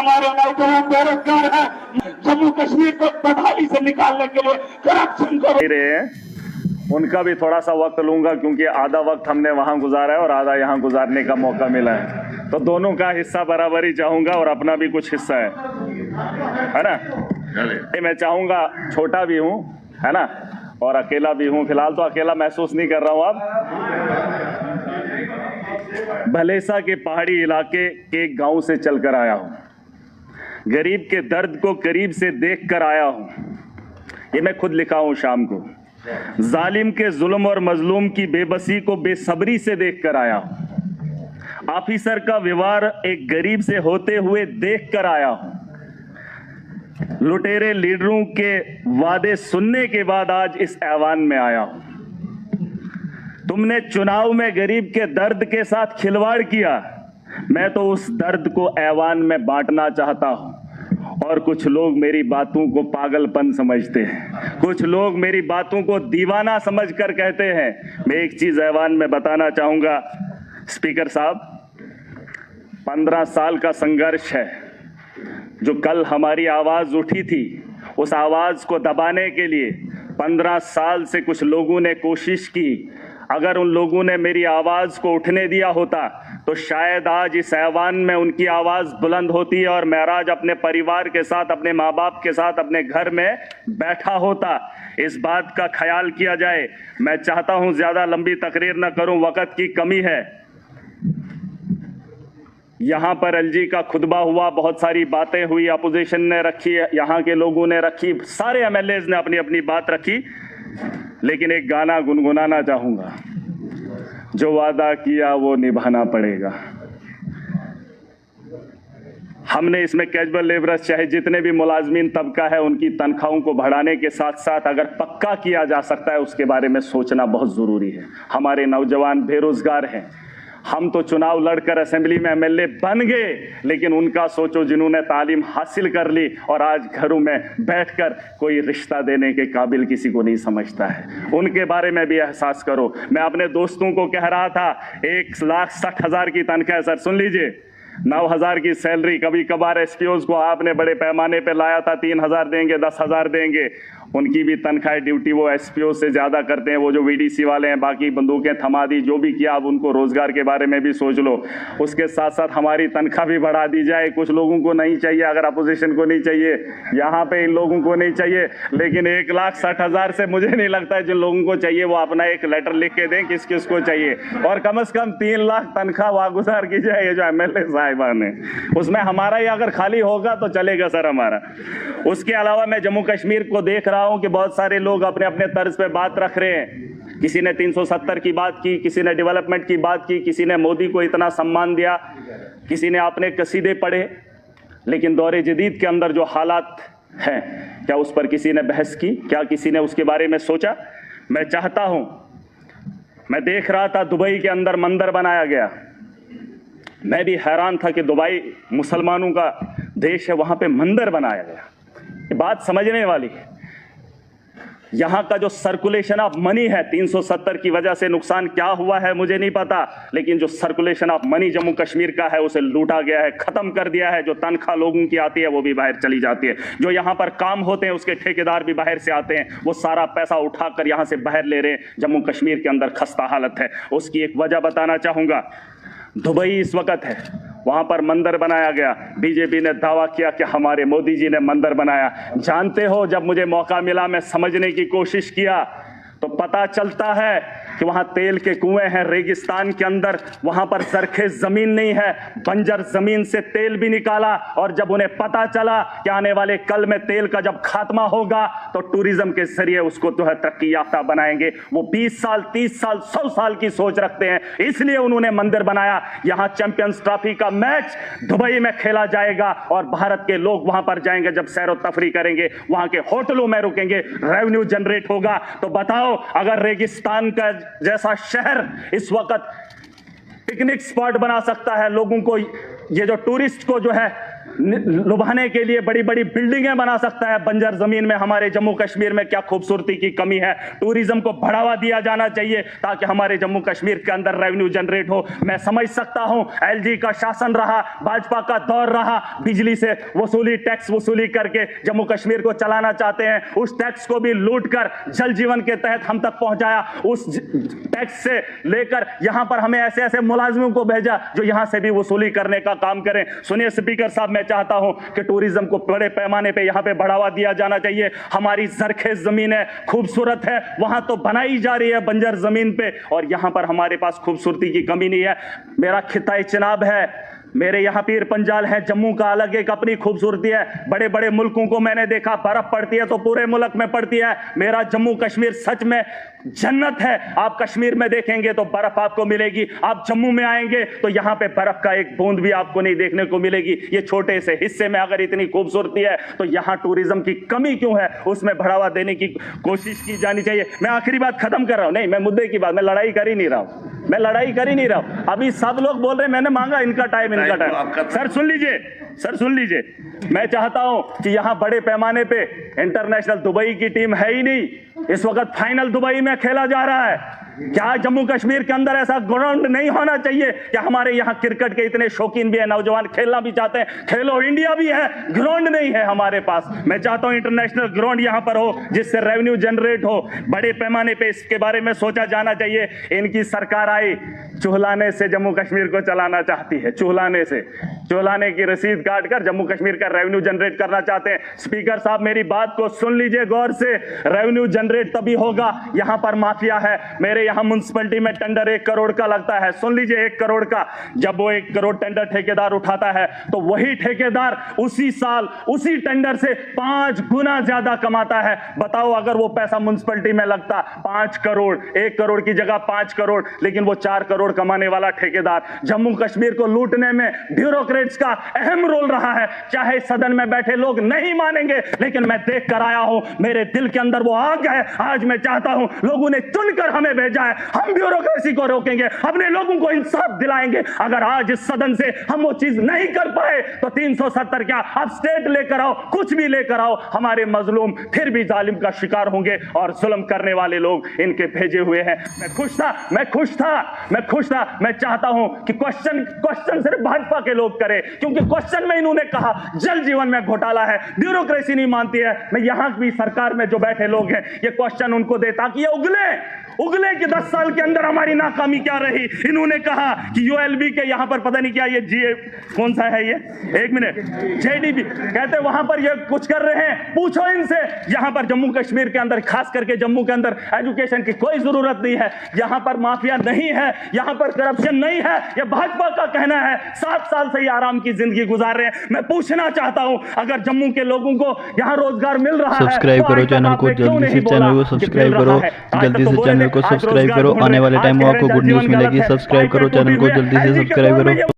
हमारे नौजवान बेरोजगार हैं। जम्मू कश्मीर को बदहाली से निकालने के लिए करप्शन करो। उनका भी थोड़ा सा वक्त लूंगा, क्योंकि आधा वक्त हमने वहां गुजारा है और आधा यहाँ गुजारने का मौका मिला है, तो दोनों का हिस्सा बराबरी चाहूंगा और अपना भी कुछ हिस्सा है ना। मैं चाहूंगा, छोटा भी हूँ, है ना, और अकेला भी हूँ। फिलहाल तो अकेला महसूस नहीं कर रहा हूँ। अब भलेसा के पहाड़ी इलाके के गांव से चलकर आया हूँ, गरीब के दर्द को करीब से देख कर आया हूँ। ये मैं खुद लिखा हूँ शाम को। जालिम के जुल्म और मजलूम की बेबसी को बेसब्री से देख कर आया हूँ। ऑफिसर का व्यवहार एक गरीब से होते हुए देख कर आया हूँ। लुटेरे लीडरों के वादे सुनने के बाद आज इस ऐवान में आया हूँ। तुमने चुनाव में गरीब के दर्द के साथ खिलवाड़ किया, मैं तो उस दर्द को ऐवान में बांटना चाहता हूँ। और कुछ लोग मेरी बातों को पागलपन समझते हैं, कुछ लोग मेरी बातों को दीवाना समझकर कहते हैं। मैं एक चीज ऐवान में बताना चाहूंगा, स्पीकर साहब, 15 साल का संघर्ष है। जो कल हमारी आवाज उठी थी, उस आवाज को दबाने के लिए 15 साल से कुछ लोगों ने कोशिश की। अगर उन लोगों ने मेरी आवाज को उठने दिया होता तो शायद आज इस ऐवान में उनकी आवाज बुलंद होती और महराज अपने परिवार के साथ, अपने माँ बाप के साथ अपने घर में बैठा होता। इस बात का ख्याल किया जाए। मैं चाहता हूं ज्यादा लंबी तकरीर न करूं, वक्त की कमी है। यहाँ पर एलजी का खुतबा हुआ, बहुत सारी बातें हुई, अपोजिशन ने रखी, यहाँ के लोगों ने रखी, सारे एमएलएज ने अपनी अपनी बात रखी। लेकिन एक गाना गुनगुनाना चाहूंगा, जो वादा किया वो निभाना पड़ेगा। हमने इसमें कैजुअल लेबरर्स, चाहे जितने भी मुलाजमीन तबका है, उनकी तनख्वाहों को बढ़ाने के साथ साथ अगर पक्का किया जा सकता है उसके बारे में सोचना बहुत जरूरी है। हमारे नौजवान बेरोजगार हैं। हम तो चुनाव लड़कर असेंबली में एमएलए बन गए, लेकिन उनका सोचो जिन्होंने तालीम हासिल कर ली और आज घरों में बैठकर कोई रिश्ता देने के काबिल किसी को नहीं समझता है, उनके बारे में भी एहसास करो। मैं अपने दोस्तों को कह रहा था, 1,60,000 की तनख्वाह, सर सुन लीजिए, 9,000 की सैलरी, कभी कभार एसपीओज को आपने बड़े पैमाने पे लाया था, 3,000 देंगे, 10,000 देंगे। उनकी भी तनख्वाह ड्यूटी वो एसपीओ से ज्यादा करते हैं, वो जो वीडीसी वाले हैं। बाकी बंदूकें थमा दी, जो भी किया, अब उनको रोजगार के बारे में भी सोच लो। उसके साथ साथ हमारी तनख्वाह भी बढ़ा दी जाए। कुछ लोगों को नहीं चाहिए, अगर अपोजिशन को नहीं चाहिए, यहाँ पे इन लोगों को नहीं चाहिए, लेकिन 1,60,000 से मुझे नहीं लगता है जिन लोगों को चाहिए वो अपना एक लेटर लिख के दें किस किस को चाहिए, और कम से कम 3 लाख तनख्वाह वागुजार की जाए। ये जो एमएलए साहिबान है, उसमें हमारा ही अगर खाली होगा तो चलेगा सर हमारा। उसके अलावा मैं जम्मू कश्मीर को देख रहा हूं कि बहुत सारे लोग अपने अपने तर्ज पे बात रख रहे हैं। किसी ने 370 की बात की, किसी ने डेवलपमेंट की बात की, किसी ने मोदी को इतना सम्मान दिया, किसी ने अपने कसीदे पढ़े। लेकिन दौरे जदीद के अंदर जो हालात हैं, क्या उस पर किसी ने बहस की? क्या किसी ने उसके बारे में सोचा? मैं चाहता हूं, मैं देख रहा था दुबई के अंदर मंदिर बनाया गया। मैं भी हैरान था कि दुबई मुसलमानों का देश है, वहां पे मंदिर बनाया गया। ये बात समझने वाली है। यहाँ का जो सर्कुलेशन ऑफ मनी है, 370 की वजह से नुकसान क्या हुआ है मुझे नहीं पता, लेकिन जो circulation of money Jammu Kashmir का है उसे लूटा गया है, खत्म कर दिया है। जो तनख्वाह लोगों की आती है वो भी बाहर चली जाती है। जो यहाँ पर काम होते हैं उसके ठेकेदार भी बाहर से आते हैं, वो सारा पैसा उठाकर यहाँ से बाहर ले रहे हैं। जम्मू कश्मीर के अंदर खस्ता हालत है। उसकी एक वजह बताना चाहूंगा। दुबई इस वक्त है, वहां पर मंदिर बनाया गया। बीजेपी ने दावा किया कि हमारे मोदी जी ने मंदिर बनाया। जानते हो, जब मुझे मौका मिला मैं समझने की कोशिश किया तो पता चलता है कि वहां तेल के कुएं हैं रेगिस्तान के अंदर, वहां पर सरखेज जमीन नहीं है, बंजर जमीन से तेल भी निकाला। और जब उन्हें पता चला कि आने वाले कल में तेल का जब खात्मा होगा तो टूरिज्म के जरिए उसको जो है तरक्की याफ्ता बनाएंगे। वो 20 साल, 30 साल, 100 साल की सोच रखते हैं, इसलिए उन्होंने मंदिर बनाया। यहां चैंपियंस ट्रॉफी का मैच दुबई में खेला जाएगा और भारत के लोग वहां पर जाएंगे, जब सैर व तफरी करेंगे, वहां के होटलों में रुकेंगे, रेवेन्यू जनरेट होगा। तो बताओ, अगर रेगिस्तान का जैसा शहर इस वक्त पिकनिक स्पॉट बना सकता है, लोगों को, ये जो टूरिस्ट को जो है लुभाने के लिए बड़ी बड़ी बिल्डिंगें बना सकता है। बंजर जमीन में हमारे जम्मू कश्मीर में क्या खूबसूरती की कमी है। टूरिज्म को बढ़ावा दिया जाना चाहिए ताकि हमारे जम्मू कश्मीर के अंदर रेवेन्यू जनरेट हो। मैं समझ सकता हूं एलजी का शासन रहा, भाजपा का दौर रहा, बिजली से वसूली, टैक्स वसूली करके जम्मू कश्मीर को चलाना चाहते हैं। उस टैक्स को भी लूट कर जल जीवन के तहत हम तक पहुंचाया। उस टैक्स से लेकर यहां पर हमें ऐसे ऐसे मुलाजिमों को भेजा जो यहां से भी वसूली करने का काम करें। सुनिए स्पीकर साहब, मैं चाहता हूं कि टूरिज्म को बड़े पैमाने पे यहां पे बढ़ावा दिया जाना चाहिए। हमारी जरखेज जमीन है, खूबसूरत है, वहां तो बनाई जा रही है बंजर जमीन पे, और यहां पर हमारे पास खूबसूरती की कमी नहीं है। मेरा खिताई चिनाब है, मेरे यहाँ पीर पंजाल है, जम्मू का अलग एक अपनी खूबसूरती है। बड़े बड़े मुल्कों को मैंने देखा, बर्फ पड़ती है तो पूरे मुल्क में पड़ती है। मेरा जम्मू कश्मीर सच में जन्नत है। आप कश्मीर में देखेंगे तो बर्फ आपको मिलेगी, आप जम्मू में आएंगे तो यहाँ पे बर्फ का एक बूंद भी आपको नहीं देखने को मिलेगी। ये छोटे से हिस्से में अगर इतनी खूबसूरती है तो यहाँ टूरिज्म की कमी क्यों है, उसमें बढ़ावा देने की कोशिश की जानी चाहिए। मैं आखिरी बात खत्म कर रहा हूँ, नहीं मैं मुद्दे की बात, मैं लड़ाई कर ही नहीं रहा हूँ, मैं लड़ाई कर ही नहीं रहा हूँ। अभी सब लोग बोल रहे हैं मैंने मांगा इनका टाइम, इनका टाइम। सर सुन लीजिए, सर सुन लीजिए, मैं चाहता हूं कि यहां बड़े पैमाने पे इंटरनेशनल दुबई की टीम है ही नहीं, इस वक्त फाइनल दुबई में खेला जा रहा है। क्या जम्मू कश्मीर के अंदर ऐसा ग्राउंड नहीं होना चाहिए? क्या हमारे यहाँ क्रिकेट के इतने शौकीन भी है, नौजवान खेलना भी चाहते हैं, खेलो इंडिया भी है, ग्राउंड नहीं है हमारे पास। मैं चाहता हूं इंटरनेशनल ग्राउंड यहाँ पर हो जिससे रेवेन्यू जनरेट हो। बड़े पैमाने पे इसके बारे में सोचा जाना चाहिए। इनकी सरकार आई, चुहलाने से जम्मू कश्मीर को चलाना चाहती है, चुहलाने से, चुहलाने की रसीद काट कर जम्मू कश्मीर का रेवेन्यू जनरेट करना चाहते हैं। स्पीकर साहब मेरी बात को सुन लीजिए गौर से, रेवेन्यू जनरेट तभी होगा, यहाँ पर माफिया है। मेरे यहाँ म्युनिसिपैलिटी में टेंडर 1 करोड़ का लगता है, सुन लीजिए 1 करोड़ का। जब वो 1 करोड़ टेंडर ठेकेदार उठाता है तो वही ठेकेदार उसी साल उसी टेंडर से 5 गुना ज्यादा कमाता है। बताओ अगर वो पैसा म्युनिसिपैलिटी में लगता 5 करोड़, 1 करोड़ की जगह 5 करोड़, लेकिन वो 4 करोड़ कमाने वाला ठेकेदार। जम्मू कश्मीर को लूटने में ब्यूरोक्रेट्स का अहम रोल रहा है। चाहे सदन में बैठे लोग नहीं मानेंगे, लेकिन मैं देख कर आया हूं, मेरे दिल के अंदर वो आग है। आज मैं चाहता हूं, लोगों ने चुनकर हमें भेजा है, हम ब्यूरोक्रेसी को रोकेंगे, अपने लोगों को इंसाफ दिलाएंगे। अगर आज इस सदन से हम वो चीज नहीं कर पाए तो 370 क्या, आप स्टेट लेकर आओ, कुछ भी लेकर आओ, हमारे मजलूम फिर भी जालिम का शिकार होंगे और जुल्म करने वाले लोग इनके भेजे हुए हैं। मैं खुश था, मैं खुश था, मैं खुश था। मैं चाहता हूं कि क्वेश्चन सिर्फ भाजपा के लोग करें, क्योंकि क्वेश्चन में इन्होंने कहा जल जीवन में घोटाला है, ब्यूरोक्रेसी नहीं मानती है। मैं यहां भी सरकार में जो बैठे लोग हैं ये क्वेश्चन उनको दे ताकि ये उगले कि 10 साल के अंदर हमारी नाकामी क्या रही। इन्होंने कहा कि यूएलबी के यहां पर पता नहीं क्या ये जीए कौन सा है, ये 1 मिनट, जेडीबी कहते वहां पर ये कुछ कर रहे हैं। पूछो इनसे, यहां पर जम्मू कश्मीर के अंदर, खास करके जम्मू के अंदर एजुकेशन की कोई जरूरत नहीं है, यहां पर माफिया नहीं है, यहां पर करप्शन नहीं है। ये भाजपा का कहना है। 7 साल से ये आराम की जिंदगी गुजार रहे हैं। मैं पूछना चाहता हूं, अगर जम्मू के लोगों को यहां रोजगार मिल रहा है, सब्सक्राइब करो चैनल को, जल्दी से चैनल को सब्सक्राइब करो, जल्दी से चैनल को सब्सक्राइब करो। आने वाले टाइम में आपको गुड न्यूज़ मिलेगी। सब्सक्राइब करो चैनल को, जल्दी से सब्सक्राइब करो।